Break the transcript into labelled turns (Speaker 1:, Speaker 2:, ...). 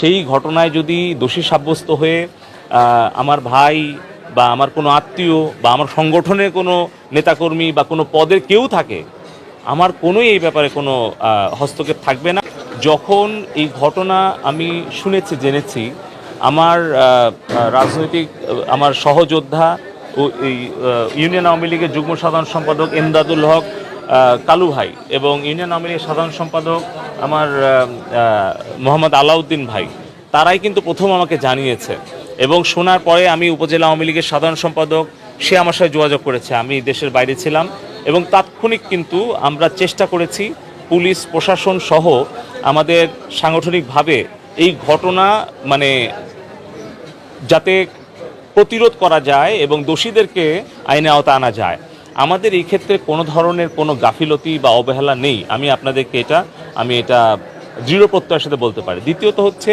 Speaker 1: সেই ঘটনায় যদি দোষী সাব্যস্ত হয়ে আমার ভাই বা আমার কোনো আত্মীয় বা আমার সংগঠনের কোনো নেতাকর্মী বা কোনো পদের কেউ থাকে, আমার কোনোই এই ব্যাপারে কোনো হস্তক্ষেপ থাকবে না। যখন এই ঘটনা আমি শুনেছি, জেনেছি, আমার রাজনৈতিক আমার সহযোদ্ধা ও এই ইউনিয়ন আওয়ামী লীগের যুগ্ম সাধারণ সম্পাদক এমদাদুল হক কালু ভাই এবং ইউনিয়ন আওয়ামী লীগের সাধারণ সম্পাদক আমার মোহাম্মদ আলাউদ্দিন ভাই, তারাই কিন্তু প্রথম আমাকে জানিয়েছে। এবং শোনার পরে আমি উপজেলা আওয়ামী লীগের সাধারণ সম্পাদক, সে আমার সাথে যোগাযোগ করেছে, আমি দেশের বাইরে ছিলাম, এবং তাৎক্ষণিক কিন্তু আমরা চেষ্টা করেছি পুলিশ প্রশাসন সহ আমাদের সাংগঠনিকভাবে এই ঘটনা মানে যাতে প্রতিরোধ করা যায় এবং দোষীদেরকে আইনে আওতা আনা যায়। আমাদের এই ক্ষেত্রে কোনো ধরনের কোনো গাফিলতি বা অবহেলা নেই, আমি আপনাদেরকে এটা দৃঢ় প্রত্যয়ের সাথে বলতে পারি। দ্বিতীয়ত হচ্ছে